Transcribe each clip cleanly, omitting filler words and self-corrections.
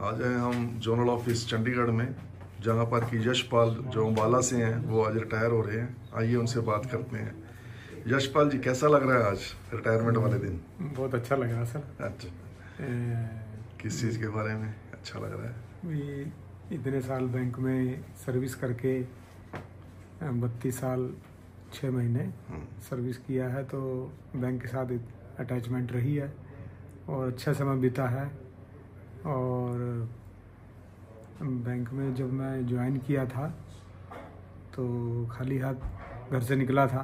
आज हैं हम जोनल ऑफिस चंडीगढ़ में, जहां पर कि यशपाल जो अम्बाला से हैं वो आज रिटायर हो रहे हैं। आइए उनसे बात करते हैं। यशपाल जी, कैसा लग रहा है आज रिटायरमेंट वाले दिन? बहुत अच्छा लग रहा है सर। अच्छा, किस चीज़ के बारे में अच्छा लग रहा है? ये इतने साल बैंक में सर्विस करके 32 साल 6 महीने सर्विस किया है, तो बैंक के साथ अटैचमेंट रही है और अच्छा समय बीता है। और बैंक में जब मैं ज्वाइन किया था तो खाली हाथ घर से निकला था,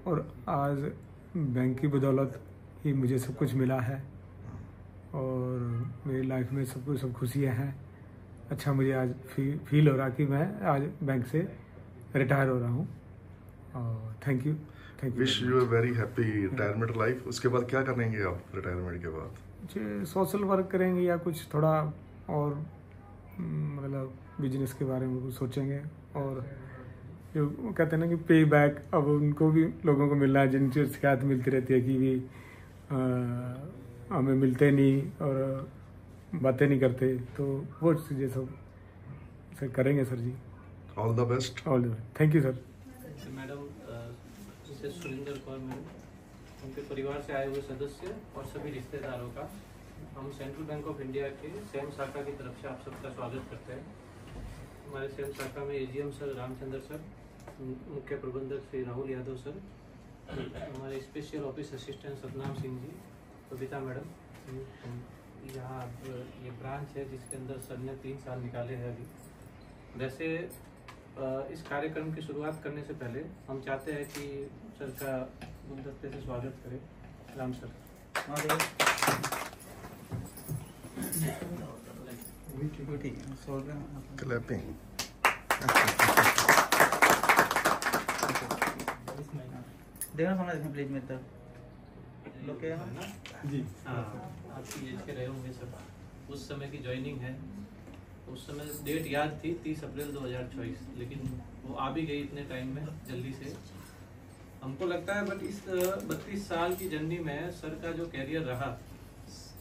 और आज बैंक की बदौलत ही मुझे सब कुछ मिला है और मेरी लाइफ में सब खुशियाँ हैं। अच्छा मुझे आज फील हो रहा कि मैं आज बैंक से रिटायर हो रहा हूँ। और thank you. Wish you a very happy retirement life. उसके बाद क्या करेंगे आप रिटायरमेंट के बाद? कुछ सोशल वर्क करेंगे या कुछ थोड़ा और मतलब बिजनेस के बारे में कुछ सोचेंगे। और जो कहते हैं ना कि पे बैक, अब उनको भी लोगों को मिलना है जिनसे शिकायत मिलती रहती है कि भी हमें मिलते नहीं और बातें नहीं करते, तो वो चीज़ें सब करेंगे sir ji. All the best. All the best. Thank you sir. Madam Mrs Surendra Kaur madam, उनके परिवार से आए हुए सदस्य और सभी रिश्तेदारों का हम सेंट्रल बैंक ऑफ इंडिया के सैम शाखा की तरफ से आप सबका स्वागत करते हैं। हमारे सैम शाखा में एजीएम सर रामचंद्र सर, मुख्य प्रबंधक श्री राहुल यादव सर, हमारे special office assistant Satnam Singh ji, Babita madam. यहाँ ये ब्रांच है जिसके अंदर सर ने 3 साल निकाले हैं अभी। वैसे इस कार्यक्रम की शुरुआत करने से पहले हम चाहते हैं कि सर का गुलदस्ते से स्वागत करें। राम सर। क्लैपिंग। देखना सामने देखें प्लीज मेरे तरफ। लोग क्या है जी, हाँ, आपकी एज के रहे होंगे सब। उस समय की ज्वाइनिंग है, उस समय डेट याद थी 30 अप्रैल 2024, लेकिन वो आ भी गई इतने टाइम में जल्दी से, हमको लगता है। बट इस 32 साल की जर्नी में सर का जो कैरियर रहा,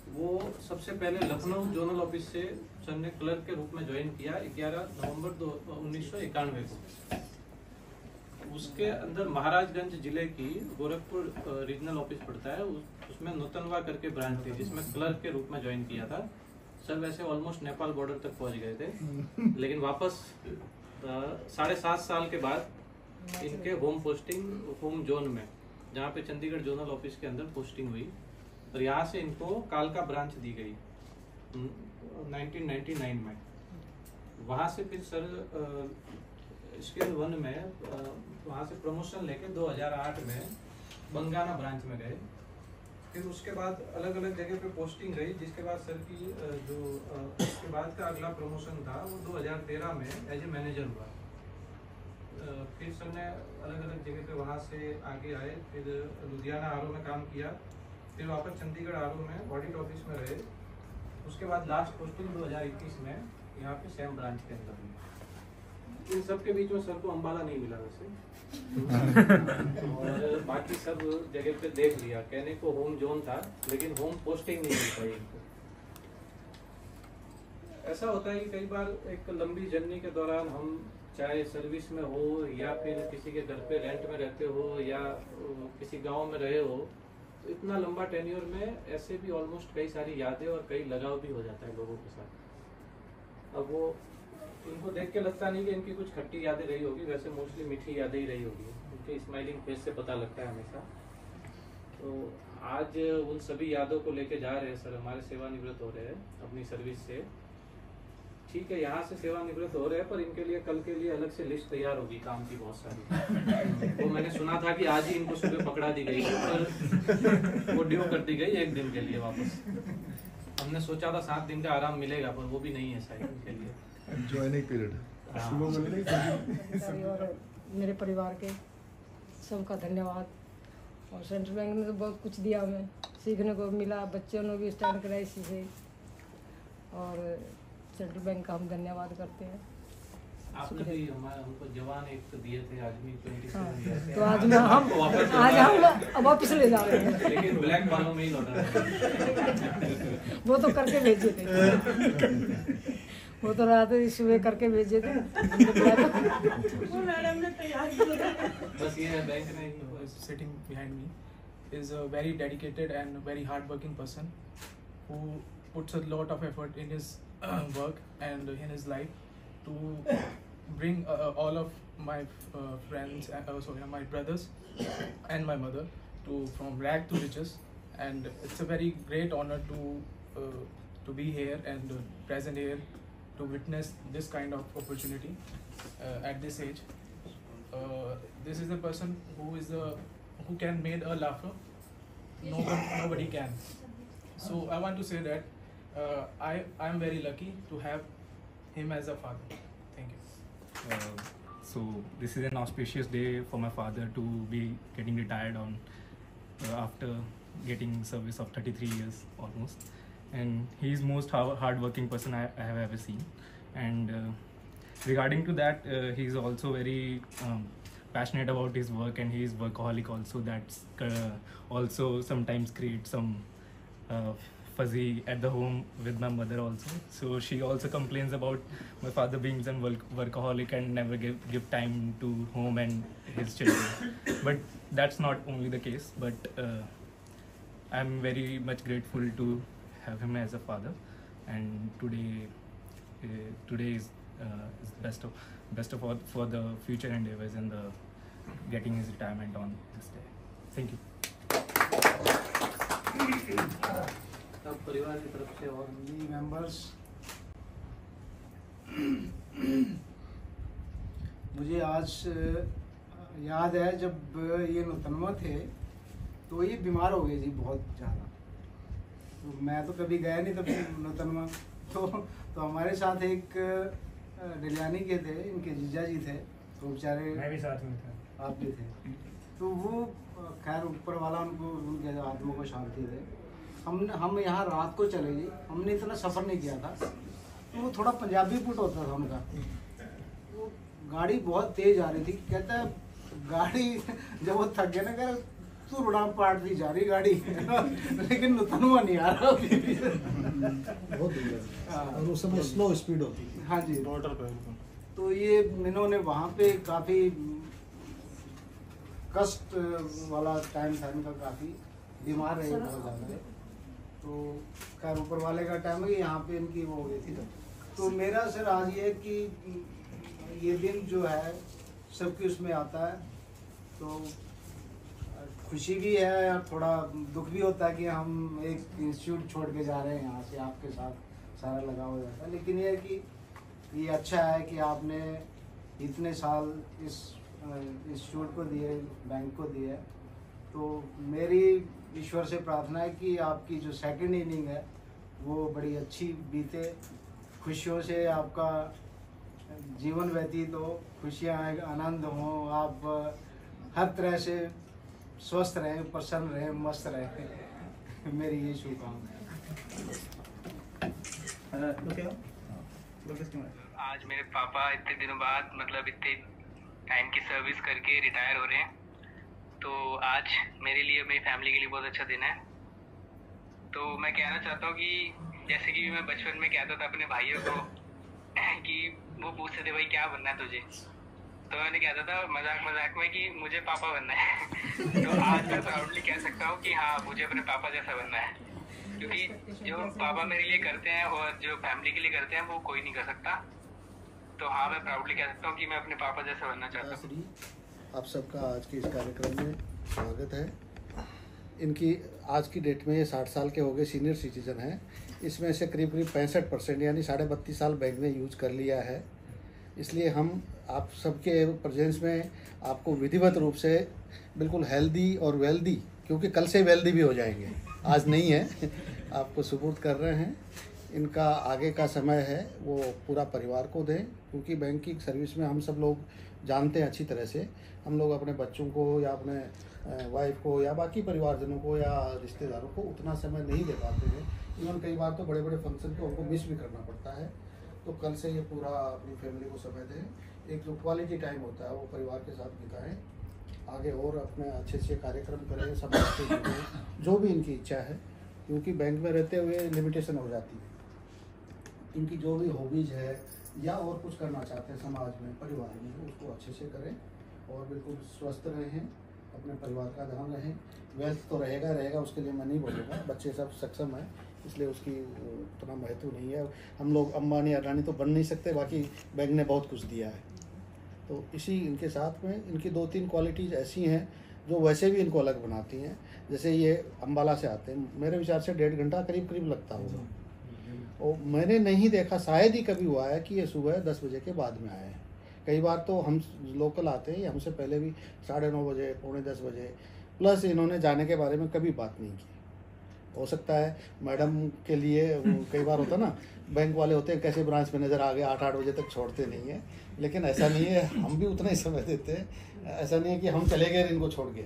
वो सबसे पहले लखनऊ जोनल ऑफिस से सर ने क्लर्क के रूप में ज्वाइन किया 11 नवंबर 1991 को। उसके अंदर महाराजगंज जिले की गोरखपुर रीजनल ऑफिस पड़ता है, उसमें नूतनवा करके ब्रांच थी जिसमें क्लर्क के रूप में ज्वाइन किया था। सर वैसे ऑलमोस्ट नेपाल बॉर्डर तक पहुंच गए थे, लेकिन वापस 7.5 साल के बाद इनके होम पोस्टिंग होम जोन में, जहाँ पे चंडीगढ़ जोनल ऑफिस के अंदर पोस्टिंग हुई, और यहाँ से इनको कालका ब्रांच दी गई 1999 में। वहाँ से फिर सर स्केल 1 में वहाँ से प्रमोशन लेके 2008 में बंगाना ब्रांच में गए। फिर उसके बाद अलग अलग जगह पे पोस्टिंग रही, जिसके बाद सर की जो उसके बाद का अगला प्रमोशन था वो 2013 में एज ए मैनेजर हुआ। फिर सर ने अलग अलग जगह पे वहाँ से आगे आए, फिर लुधियाना आरओ में काम किया, फिर वापस चंडीगढ़ आरओ में ऑडिट ऑफिस में रहे। उसके बाद लास्ट पोस्टिंग 2021 में यहाँ पे सैम ब्रांच के अंदर हुई। इन सब के बीच में सर को अम्बाला नहीं मिला वैसे और बाकी सब जगह पे देख लिया। कहने को होम जोन था, लेकिन होम पोस्टिंग नहीं मिल पाई इनको। ऐसा होता है कि कई बार एक लंबी जर्नी के दौरान हम चाहे सर्विस में हो या फिर किसी के घर पे रेंट में रहते हो या किसी गांव में रहे हो, तो इतना लंबा टेन्योर में ऐसे भी ऑलमोस्ट कई सारी यादें और कई लगाव भी हो जाता है लोगों के साथ। अब वो इनको देख के लगता नहीं कि इनकी कुछ खट्टी यादें रही होगी, वैसे मोस्टली मीठी यादें ही रही होगी। उनके स्माइलिंग फेस से पता लगता है हमेशा। तो आज उन सभी यादों को लेके जा रहे हैं सर, हमारे सेवानिवृत्त हो रहे हैं अपनी सर्विस से। ठीक है, यहाँ से सेवानिवृत्त हो रहे हैं, पर इनके लिए कल के लिए अलग से लिस्ट तैयार होगी काम की बहुत सारी। वो मैंने सुना था कि आज ही इनको सुबह पकड़ा दी गई, पर वो ड्यू कर दी गई 1 दिन के लिए वापस। हमने सोचा था 7 दिन का आराम मिलेगा, पर वो भी नहीं है शायद इनके लिए। Joining period. और मेरे परिवार के सबका धन्यवाद। और सेंट्रल बैंक ने तो बहुत कुछ दिया, हमें सीखने को मिला, बच्चों ने भी स्टैंड कराया इसी से, और सेंट्रल बैंक का हम धन्यवाद करते हैं। आपने भी हमको जवान एक तो दिए थे आदमी 27 हाँ, दिए थे। तो आज हम वापस ले जा रहे हैं। लेकिन ब्लैक वालों में ही लौटा है। वो तो करके भेजे थे, वो तो रात सुबह करके भेजे थे। वो मैडम ने तैयार किया। बस ये है बैंक ने sitting behind me is a very dedicated and very hard-working person who puts a lot of effort in his work and in his life to bring all of my friends, my brothers and my mother from rag to riches, and it's a very great honor to be here and present here to witness this kind of opportunity at this age. This is a person who can make a laugher. Nobody can. So I want to say that I am very lucky to have him as a father. Thank you. So this is an auspicious day for my father to be getting retired on after getting service of 33 years almost, and he is most hard-working person I have ever seen. And regarding to that, he is also very passionate about his work, and he is workaholic also. That's also sometimes creates some fuzzy at the home with my mother also. So she also complains about my father being a workaholic and never give time to home and his children. But that's not only the case, but I'm very much grateful to have him as a father. And today is best of all for the future endeavors and the getting his retirement on this day. Thank you. सब परिवार की तरफ से और family members, मुझे आज याद है जब ये नूतनमा थे तो ये बीमार हो गए जी बहुत ज़्यादा। तो मैं तो कभी गया नहीं तब नूतनमा, तो हमारे साथ एक डिलियानी के थे, इनके जीजा जी थे, तो बेचारे मैं भी साथ में था, आप भी थे। तो वो खैर ऊपर वाला उनको उनके आत्मा को शांति दे। हम यहाँ रात को चले जी, हमने इतना सफ़र नहीं किया था। तो वो थोड़ा पंजाबी पुट होता था उनका, वो गाड़ी बहुत तेज़ आ रही थी। कहता है गाड़ी जब वो थक गया ना, कह तू रुड़ा पाट दी जा रही गाड़ी लेकिन नूतनमा नहीं आ रहा बहुत और उस समय स्लो स्पीड होती थी। हाँ जी, रोटर पे। तो ये इन्होंने वहाँ पे काफ़ी कष्ट वाला टाइम था इनका, काफ़ी बीमार रहे बहुत ज़्यादा। तो खैर ऊपर वाले का टाइम है कि यहाँ पे इनकी वो हो गई थी। तो मेरा सर आज ये है कि ये दिन जो है सबके उसमें आता है, तो खुशी भी है और थोड़ा दुख भी होता है कि हम एक इंस्टीट्यूट छोड़ के जा रहे हैं यहाँ से, आपके साथ सारा लगा हो जाता है। लेकिन ये है कि ये अच्छा है कि आपने इतने साल इस इंस्टीट्यूट को दिए, बैंक को दिए। तो मेरी ईश्वर से प्रार्थना है कि आपकी जो सेकंड इनिंग है वो बड़ी अच्छी बीते, खुशियों से आपका जीवन व्यतीत हो, खुशियाँ आनंद हो, आप हर तरह से स्वस्थ रहें, प्रसन्न रहें, मस्त रहें। मेरी ये शुभकामनाएं। आज मेरे पापा इतने दिनों बाद, मतलब इतने टाइम की सर्विस करके रिटायर हो रहे हैं, तो आज मेरे लिए, मेरी फैमिली के लिए बहुत अच्छा दिन है। तो मैं कहना चाहता हूँ कि जैसे कि मैं बचपन में कहता था अपने भाइयों को कि वो पूछते थे भाई क्या बनना है तुझे, तो मैंने कहता था मजाक मजाक में कि मुझे पापा बनना है। तो आज मैं प्राउडली कह सकता हूँ कि हाँ, मुझे अपने पापा जैसा बनना है, क्योंकि जो पापा मेरे लिए करते हैं और जो फैमिली के लिए करते हैं वो कोई नहीं कर सकता। तो हाँ, मैं प्राउडली कह सकता हूँ कि मैं अपने पापा जैसा बनना चाहता हूँ। आप सबका आज के इस कार्यक्रम में स्वागत है। इनकी आज की डेट में ये 60 साल के हो गए, सीनियर सिटीजन हैं। इसमें से करीब 65% यानी 32.5 साल बैंक ने यूज कर लिया है। इसलिए हम आप सबके प्रेजेंस में आपको विधिवत रूप से बिल्कुल हेल्दी और वेल्दी, क्योंकि कल से वेल्दी भी हो जाएंगे, आज नहीं है, आपको सुपुर्द कर रहे हैं। इनका आगे का समय है वो पूरा परिवार को दें, क्योंकि बैंकिंग सर्विस में हम सब लोग जानते हैं अच्छी तरह से, हम लोग अपने बच्चों को या अपने वाइफ को या बाकी परिवारजनों को या रिश्तेदारों को उतना समय नहीं दे पाते हैं। इवन कई बार तो बड़े बड़े फंक्शन को हमको मिस भी करना पड़ता है। तो कल से ये पूरा अपनी फैमिली को समय दें। एक जो क्वालिटी टाइम होता है वो परिवार के साथ बिताएं, आगे और अपने अच्छे अच्छे कार्यक्रम करें, समाज से जुड़ें, जो भी इनकी इच्छा है, क्योंकि बैंक में रहते हुए लिमिटेशन हो जाती है। इनकी जो भी हॉबीज है या और कुछ करना चाहते हैं समाज में, परिवार में, उसको अच्छे से करें और बिल्कुल स्वस्थ रहें, अपने परिवार का ध्यान रहें। वेल्थ तो रहेगा, उसके लिए मैं नहीं बोलूँगा, बच्चे सब सक्षम है इसलिए उसकी उतना महत्व नहीं है। हम लोग अंबानी अडानी तो बन नहीं सकते, बाकी बैंक ने बहुत कुछ दिया है। तो इसी इनके साथ में इनकी 2-3 क्वालिटीज़ ऐसी हैं जो वैसे भी इनको अलग बनाती हैं। जैसे ये अम्बाला से आते हैं, मेरे विचार से 1.5 घंटा करीब लगता होगा, और मैंने नहीं देखा, शायद ही कभी हुआ है कि ये सुबह 10 बजे के बाद में आए हैं। कई बार तो हम लोकल आते हैं, हमसे पहले भी 9:30 बजे, 9:45 बजे, प्लस इन्होंने जाने के बारे में कभी बात नहीं की। हो सकता है मैडम के लिए कई बार होता ना, बैंक वाले होते हैं कैसे ब्रांच मैनेजर आ गए 8 बजे तक छोड़ते नहीं है, लेकिन ऐसा नहीं है, हम भी उतना ही समय देते हैं। ऐसा नहीं है कि हम चले गए इनको छोड़ के।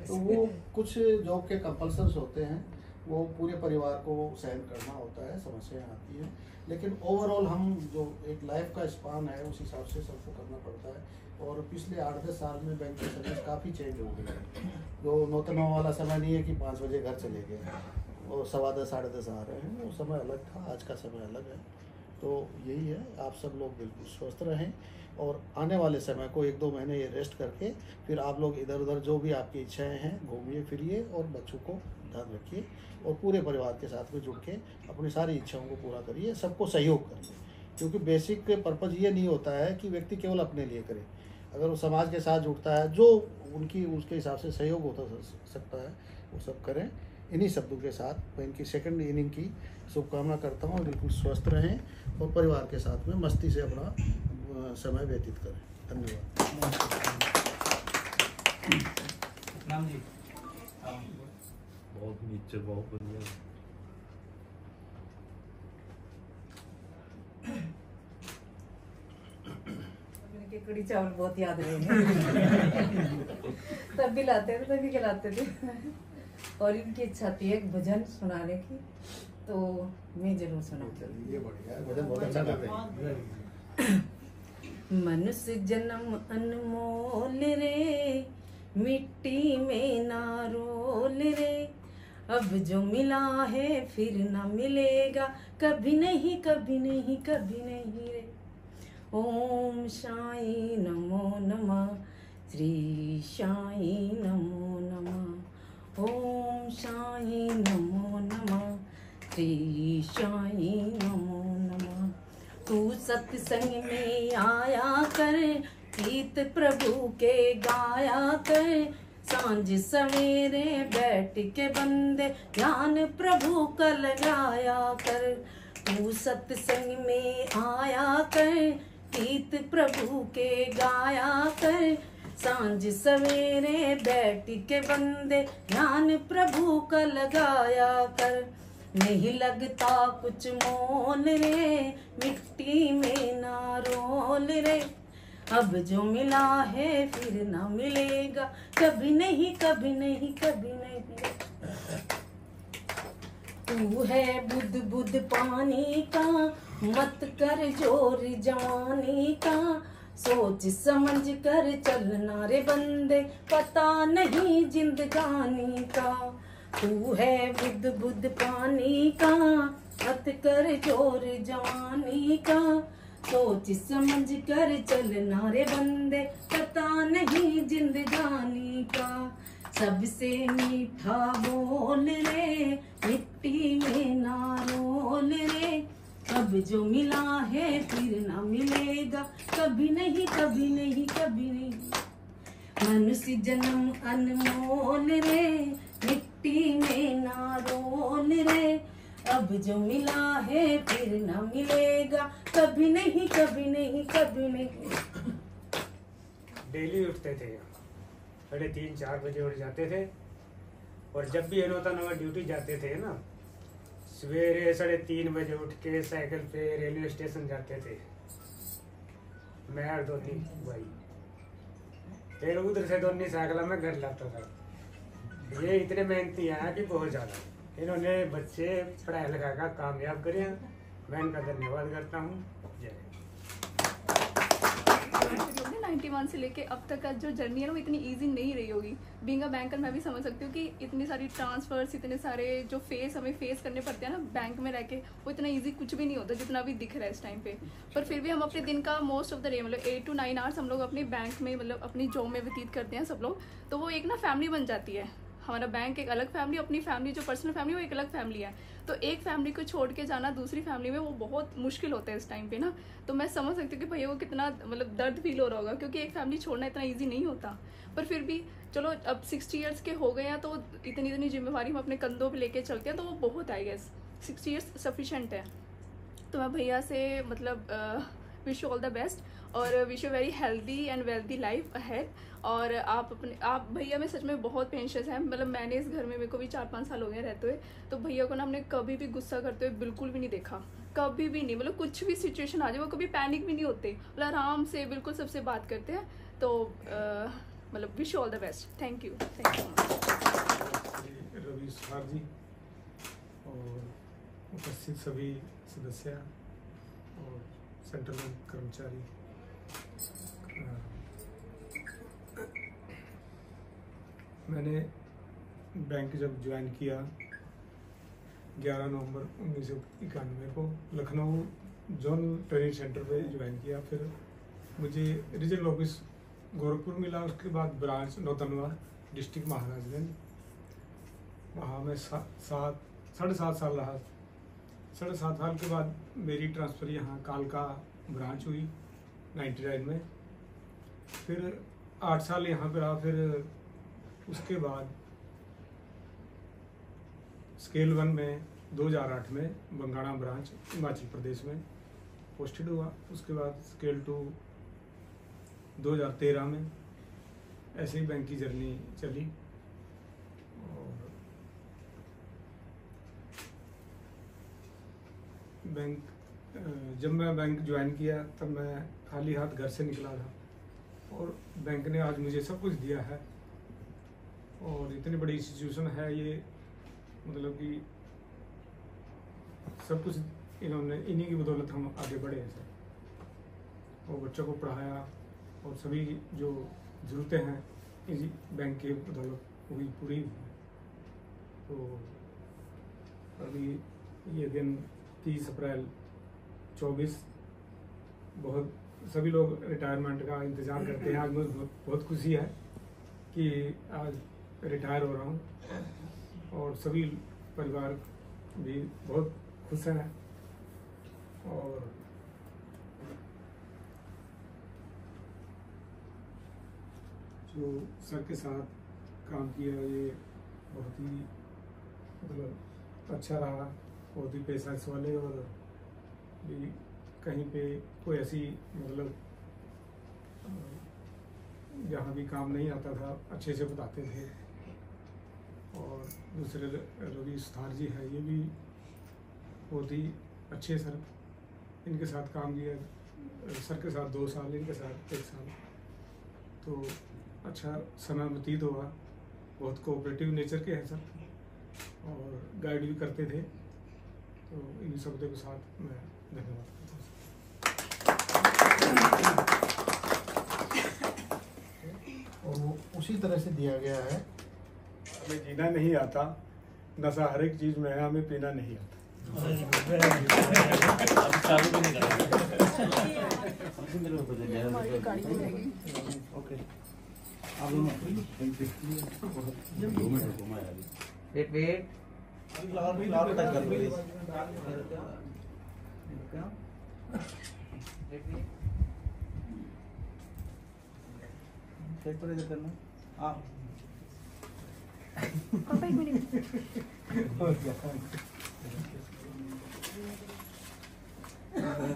तो वो कुछ जॉब के कंपल्सन्स होते हैं, वो पूरे परिवार को सहन करना होता है, समस्याएं आती हैं, लेकिन ओवरऑल हम जो एक लाइफ का स्पान है उस हिसाब से सबको करना पड़ता है। और पिछले 8-10 साल में बैंक की सर्विस काफ़ी चेंज हो गई है। जो 9-9 वाला समय नहीं है कि 5 बजे घर चले गए और 10:15 साढ़े 10 आ रहे हैं, वो समय अलग था, आज का समय अलग है। तो यही है, आप सब लोग बिल्कुल स्वस्थ रहें और आने वाले समय को 1-2 महीने ये रेस्ट करके फिर आप लोग इधर उधर जो भी आपकी इच्छाएं हैं घूमिए फिरिए और बच्चों को ध्यान रखिए और पूरे परिवार के साथ में जुड़ के अपनी सारी इच्छाओं को पूरा करिए, सबको सहयोग करिए। क्योंकि बेसिक पर्पज़ ये नहीं होता है कि व्यक्ति केवल अपने लिए करे, अगर वो समाज के साथ जुड़ता है, जो उनकी उसके हिसाब से सहयोग होता सकता है वो सब करें। इन्हीं शब्दों के साथ मैं इनकी सेकंड इनिंग की शुभकामना करता हूँ। बिल्कुल स्वस्थ रहें और परिवार के साथ में मस्ती से अपना समय व्यतीत करें। धन्यवाद। नाम जी बहुत नीचे, बहुत बढ़िया। कड़ी चावल बहुत याद रहे तब भी लाते थे, तभी खिलाते थे। और इनकी इच्छा थी एक भजन सुनाने की, तो मैं जरूर सुनाऊंगी। ये बढ़िया है, भजन बहुत अच्छा गाते हैं। मनुष्य जन्म अनमोल रे, मिट्टी में ना रोल रे, अब जो मिला है फिर ना मिलेगा, कभी नहीं कभी नहीं कभी नहीं रे। ओम साई नमो नमः, श्री साई नमो नमः। ओम साई नमो नमः, श्री साई नमो नमः। तू सत्संग में आया कर, गीत प्रभु के गाया कर, सांझ सवेरे बैठ के बंदे ध्यान प्रभु का लगाया कर। तू सत्संग में आया कर, गीत प्रभु के गाया कर, सांझ सवेरे बैठ के बंदे ध्यान प्रभु का लगाया कर। नहीं लगता कुछ मोल रे, मिट्टी में ना रोल रे, अब जो मिला है फिर ना मिलेगा, कभी नहीं कभी नहीं कभी नहीं। तू है बुद्ध बुद्ध पानी का, मत कर जोर जवानी का, सोच समझ कर चलना रे बंदे, पता नहीं जिंदगानी का। तू है बुद्ध बुद्ध पानी का, मत कर जोर जवानी का, सोच समझ कर चलना रे बंदे, पता नहीं जिंदगानी का। सबसे मीठा बोल रे, मिट्टी में ना रोल रे, अब जो मिला है फिर ना मिलेगा, कभी नहीं कभी नहीं कभी नहीं। मनुष्य जन्म अनमोल रे, मिट्टी में ना रोल रे, अब जो मिला है फिर ना मिलेगा, कभी नहीं कभी नहीं कभी नहीं। डेली उठते थे, 3:30-4 बजे उठ जाते थे, और जब भी होता नगर ड्यूटी जाते थे ना, सवेरे 3:30 बजे उठ के साइकिल पे रेलवे स्टेशन जाते थे, मैं और दोनों भाई। फिर उधर से दोनों साइकिल में घर लाता था। ये इतने मेहनती हैं कि बहुत ज़्यादा। इन्होंने बच्चे पढ़ाई लिखा का कामयाब करे हैं, मैं इनका धन्यवाद करता हूँ। जय हिंद। 91 से लेके अब तक का जो जर्नी है ना वो इतनी इजी नहीं रही होगी। बीइंग अ बैंकर मैं भी समझ सकती हूँ कि इतनी सारी ट्रांसफर्स, इतने सारे जो हमें फेस करने पड़ते हैं ना बैंक में रह के, वो इतना इजी कुछ भी नहीं होता जितना भी दिख रहा है इस टाइम पे। पर फिर भी हम अपने दिन का मोस्ट ऑफ द डे मतलब 8 to 9 आवर्स हम लोग अपने बैंक में मतलब अपनी जॉब में व्यतीत करते हैं सब लोग। तो वो एक ना फैमिली बन जाती है। हमारा बैंक एक अलग फैमिली, अपनी फैमिली जो पर्सनल फैमिली वो एक अलग फैमिली है। तो एक फैमिली को छोड़ के जाना दूसरी फैमिली में वो बहुत मुश्किल होता है इस टाइम पे ना। तो मैं समझ सकती हूँ कि भैया वो कितना मतलब दर्द फील हो रहा होगा, क्योंकि एक फैमिली छोड़ना इतना ईजी नहीं होता। पर फिर भी चलो अब 60 ईयर्स के हो गए हैं तो इतनी जिम्मेवारी हम अपने कंधों पे लेके चलते हैं, तो वो बहुत आई गेस 60 ईयर्स सफिशेंट है। तो मैं भैया से मतलब wish you all the best और wish you very healthy and wealthy life ahead. और आप भैया में सच में बहुत पेशेंस है। मतलब मैंने इस घर में मेरे को भी 4-5 साल हो गए रहते हुए, तो भैया को ना हमने कभी भी गुस्सा करते हुए बिल्कुल भी नहीं देखा, कभी भी नहीं। मतलब कुछ भी सिचुएशन आ जाए वो कभी पैनिक भी नहीं होते, मतलब आराम से बिल्कुल सबसे बात करते हैं। तो मतलब wish you all the best. Thank you so much. Ravi Suthar ji और उपस्थित सभी सदस्य और सेंट्रल बैंक कर्मचारी, मैंने बैंक जब ज्वाइन किया 11 नवंबर 1991 को लखनऊ जोन ट्रेनिंग सेंटर पे ज्वाइन किया। फिर मुझे रीजनल ऑफिस गोरखपुर मिला, उसके बाद ब्रांच नौतनवा डिस्ट्रिक्ट महाराजगंज, वहाँ मैं 7.5 साल रहा। 7.5 साल के बाद मेरी ट्रांसफ़र यहाँ कालका ब्रांच हुई 99 में। फिर 8 साल यहाँ पे रहा। फिर उसके बाद स्केल 1 में 2008 में बंगाणा ब्रांच हिमाचल प्रदेश में पोस्टेड हुआ। उसके बाद स्केल 2 2013 में। ऐसे ही बैंक की जर्नी चली। और बैंक जब मैं बैंक ज्वाइन किया तब मैं खाली हाथ घर से निकला था, और बैंक ने आज मुझे सब कुछ दिया है। और इतनी बड़ी इंस्टीट्यूशन है ये, मतलब कि सब कुछ इन्हीं की बदौलत हम आगे बढ़े हैं सर। और बच्चों को पढ़ाया और सभी जो ज़रूरतें हैं इसी बैंक के बदौलत पूरी हुई है। तो अभी ये दिन 30 अप्रैल 24, बहुत सभी लोग रिटायरमेंट का इंतज़ार करते हैं। आज मुझे बहुत खुशी है कि आज रिटायर हो रहा हूँ, और सभी परिवार भी बहुत खुश हैं। और जो सर के साथ काम किया ये बहुत ही मतलब अच्छा रहा, बहुत ही पेशेंस वाले, और भी कहीं पे कोई ऐसी मतलब जहाँ भी काम नहीं आता था अच्छे से बताते थे। और दूसरे रवि सुथार जी है, ये भी बहुत ही अच्छे सर, इनके साथ काम किया। सर के साथ 2 साल, इनके साथ 1 साल, तो अच्छा समय व्यतीत हुआ। बहुत कोऑपरेटिव नेचर के हैं सर, और गाइड भी करते थे। तो इन शब्दों के साथ मैं धन्यवाद करता हूँ। और वो उसी तरह से दिया गया है। हमें जीना नहीं आता, नशा हर एक चीज़ में है, हमें पीना नहीं आता। ओके, वेट करना आप पापा 1 मिनट।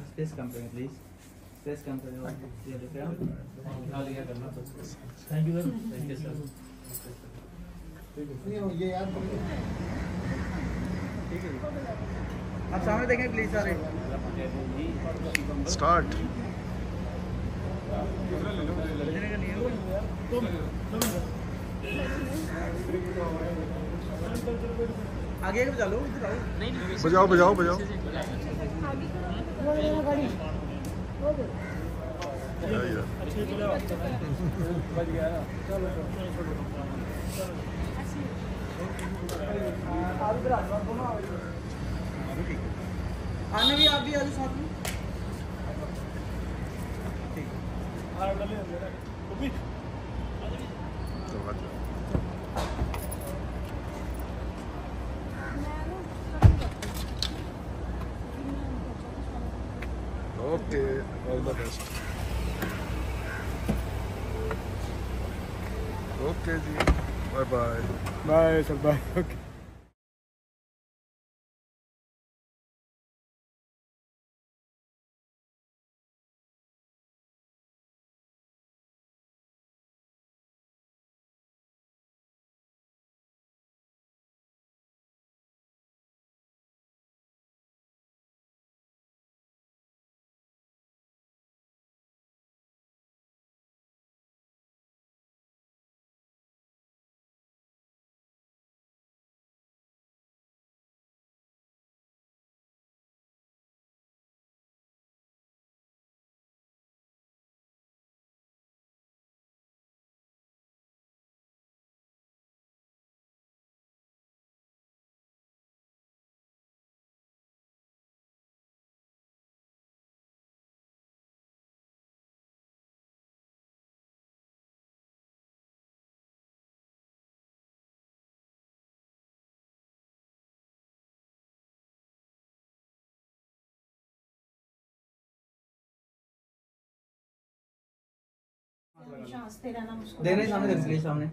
स्पेस कम करें प्लीज, स्पेस कम करें। Thank you sir. ये याद ठीक है, आप सामने देखें प्लीज सारे। स्टार्ट। आगे बजा लो, बजाओ बजाओ बजाओ। आना भी आप भी आज साथ में okay, all the best. Okay ji, bye bye. Bye sir, bye. Okay. देने सामने, सामने